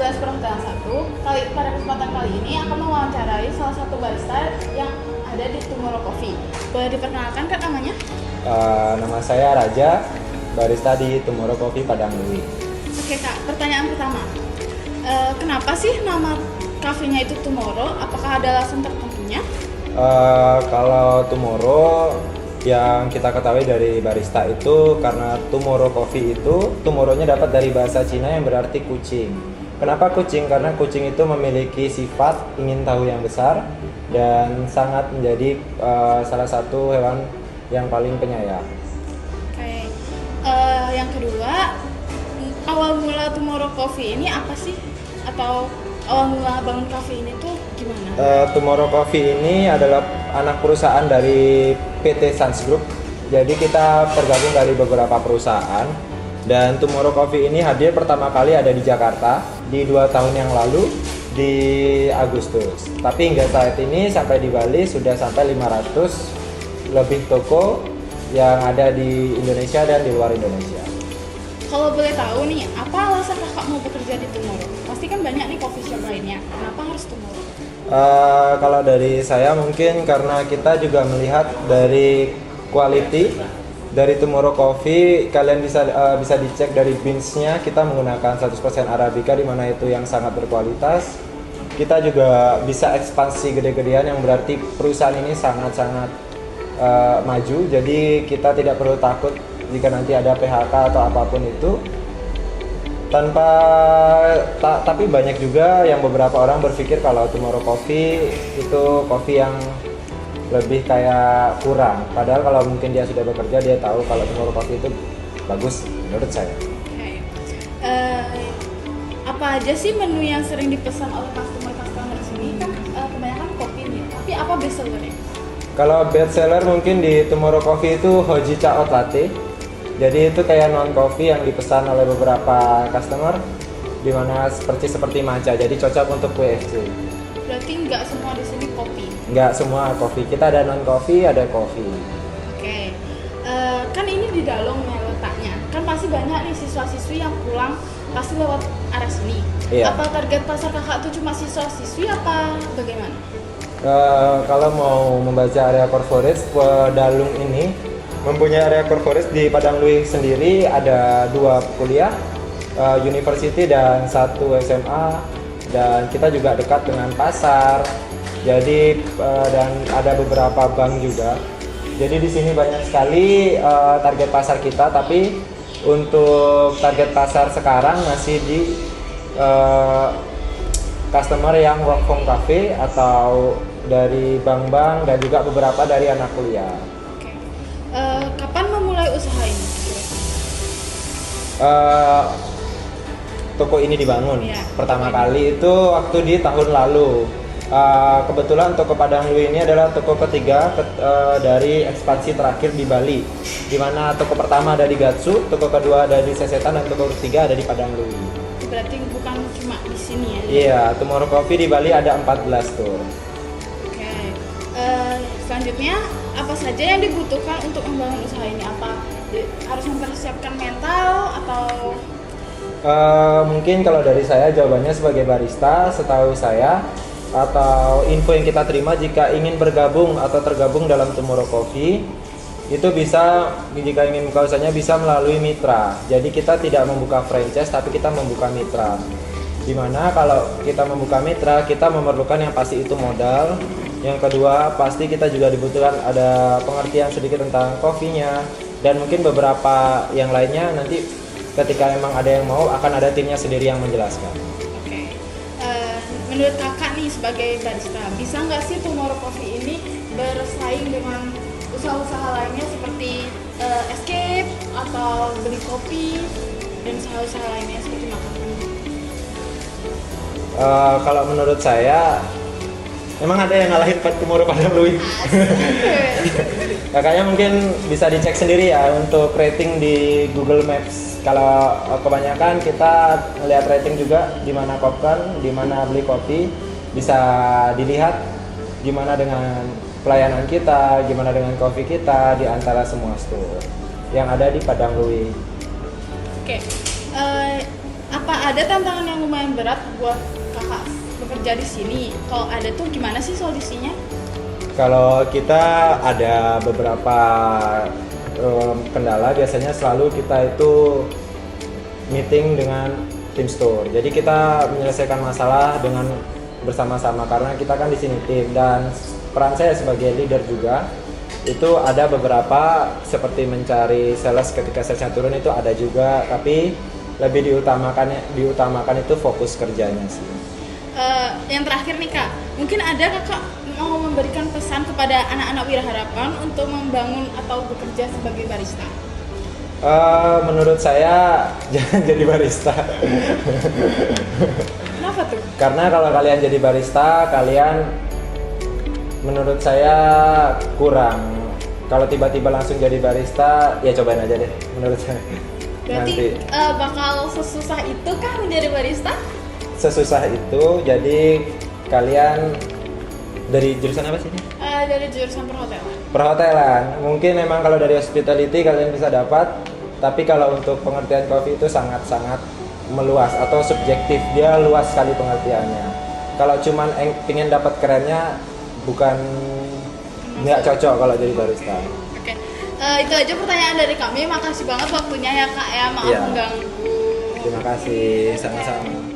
Podcast Perhotelan 1. Pada kesempatan kali ini akan mewawancarai salah satu barista yang ada di Tomorrow Coffee. Boleh diperkenalkan Kak namanya? Nama saya Raja, barista di Tomorrow Coffee Padang Lui. Oke Kak, pertanyaan pertama. Kenapa sih nama kafenya itu Tomorrow? Apakah ada alasan tertentunya? Kalau Tomorrow yang kita ketahui dari barista itu karena Tomorrow Coffee itu Tomorrow-nya dapat dari bahasa Cina yang berarti kucing. Kenapa kucing? Karena kucing itu memiliki sifat ingin tahu yang besar dan sangat menjadi salah satu hewan yang paling penyayang. Oke. Yang kedua, awal mula Tomorrow Coffee ini apa sih? Atau awal mula bangun cafe ini tuh gimana? Tomorrow Coffee ini adalah anak perusahaan dari PT Sans Group. Jadi kita tergabung dari beberapa perusahaan. Dan Tomorrow Coffee ini hadir pertama kali ada di Jakarta di 2 tahun yang lalu di Agustus. Tapi hingga saat ini sampai di Bali sudah sampai 500 lebih toko yang ada di Indonesia dan di luar Indonesia. Kalau boleh tahu nih, apa alasan kakak mau bekerja di Tomorrow? Pasti kan banyak nih coffee shop lainnya. Kenapa harus Tomorrow? Kalau dari saya mungkin karena kita juga melihat dari quality dari Tomorrow Coffee. Kalian bisa dicek dari beans-nya, kita menggunakan 100% Arabica di mana itu yang sangat berkualitas. Kita juga bisa ekspansi gede-gedean yang berarti perusahaan ini sangat-sangat maju. Jadi kita tidak perlu takut jika nanti ada PHK atau apapun itu. Tapi banyak juga yang beberapa orang berpikir kalau Tomorrow Coffee itu kopi yang lebih kayak kurang. Padahal kalau mungkin dia sudah bekerja, dia tahu kalau Tomorrow Coffee itu bagus menurut saya. Okay. Apa aja sih menu yang sering dipesan oleh customer di sini? Kan kebanyakan kopi nih, tapi apa best sellernya? Kalau best seller mungkin di Tomorrow Coffee itu Hojicha Oat Latte. Jadi itu kayak non coffee yang dipesan oleh beberapa customer, dimana seperti matcha. Jadi cocok untuk WFC. Berarti nggak semua di sini kopi? Nggak semua kopi. Kita ada non coffee, ada kopi. Oke. Kan ini di Dalong ya letaknya. Kan pasti banyak nih siswa-siswi yang pulang pasti lewat arah sini. Iya. Apa target pasar kakak tuh cuma siswa-siswi apa bagaimana? Kalau mau membaca area corporate, Dalung ini mempunyai area corporate di Padang Lui sendiri ada 2 kuliah, university dan 1 SMA, dan kita juga dekat dengan pasar. Jadi dan ada beberapa bank juga. Jadi di sini banyak sekali target pasar kita, tapi untuk target pasar sekarang masih di customer yang work from cafe atau dari bank-bank dan juga beberapa dari anak kuliah. Kapan memulai usaha ini? Toko ini dibangun pertama ini. kali itu waktu di tahun lalu. Kebetulan toko Padang Lui ini adalah toko ketiga dari ekspansi terakhir di Bali, di mana toko pertama ada di Gatsu, toko kedua ada di Sesetan, dan toko ketiga ada di Padang Lui. Berarti bukan cuma di sini ya? Iya, Tomorrow Coffee di Bali ada 14 tour. Oke. Selanjutnya apa saja yang dibutuhkan untuk membangun usaha ini? Apa harus mempersiapkan mental atau? Mungkin kalau dari saya jawabannya sebagai barista, setahu saya atau info yang kita terima jika ingin bergabung atau tergabung dalam Tomorrow Coffee itu bisa, jika ingin membuka usahanya bisa melalui mitra. Jadi kita tidak membuka franchise tapi kita membuka mitra. Dimana kalau kita membuka mitra kita memerlukan yang pasti itu modal. Yang kedua pasti kita juga dibutuhkan ada pengertian sedikit tentang kopinya, dan mungkin beberapa yang lainnya nanti ketika memang ada yang mau akan ada timnya sendiri yang menjelaskan. Oke. Menurut kakak nih sebagai barista, bisa nggak sih Tomorrow Coffee ini bersaing dengan usaha-usaha lainnya seperti Escape atau Beli Kopi dan usaha-usaha lainnya seperti makanan? Kalau menurut saya memang ada yang ngalahin Tomorrow Padang Lui. Kakaknya mungkin bisa dicek sendiri ya untuk rating di Google Maps. Kalau kebanyakan kita ngelihat rating juga di mana Popcorn, di mana Beli Kopi, bisa dilihat gimana dengan pelayanan kita, gimana dengan kopi kita di antara semua store yang ada di Padang Lui. Oke. Apa Apa ada tantangan yang lumayan berat buat kakak bekerja di sini? Kalau ada tuh gimana sih solusinya? Kalau kita ada beberapa kendala, biasanya selalu kita itu meeting dengan tim store. Jadi kita menyelesaikan masalah dengan bersama-sama karena kita kan di sini tim, dan peran saya sebagai leader juga itu ada beberapa seperti mencari sales ketika salesnya turun itu ada juga, tapi lebih diutamakan itu fokus kerjanya sih. Yang terakhir nih kak, mungkin ada kakak mau memberikan pesan kepada anak-anak Wira Harapan untuk membangun atau bekerja sebagai barista? Menurut saya jangan jadi barista. Kenapa tuh? Karena kalau kalian jadi barista, kalian menurut saya kurang. Kalau tiba-tiba langsung jadi barista, ya cobain aja deh menurut saya. Berarti bakal sesusah itu kah menjadi barista? Sesusah itu, jadi kalian dari jurusan apa sih? Dari jurusan perhotelan. Perhotelan. Mungkin memang kalau dari hospitality kalian bisa dapat, tapi kalau untuk pengertian kopi itu sangat-sangat meluas atau subjektif, dia luas sekali pengertiannya. Kalau cuman pengen dapat kerennya, bukan nggak cocok kalau jadi barista. Oke, itu aja pertanyaan dari kami. Makasih banget waktunya ya kak ya, maaf Iya. mengganggu. Terima kasih, sama-sama.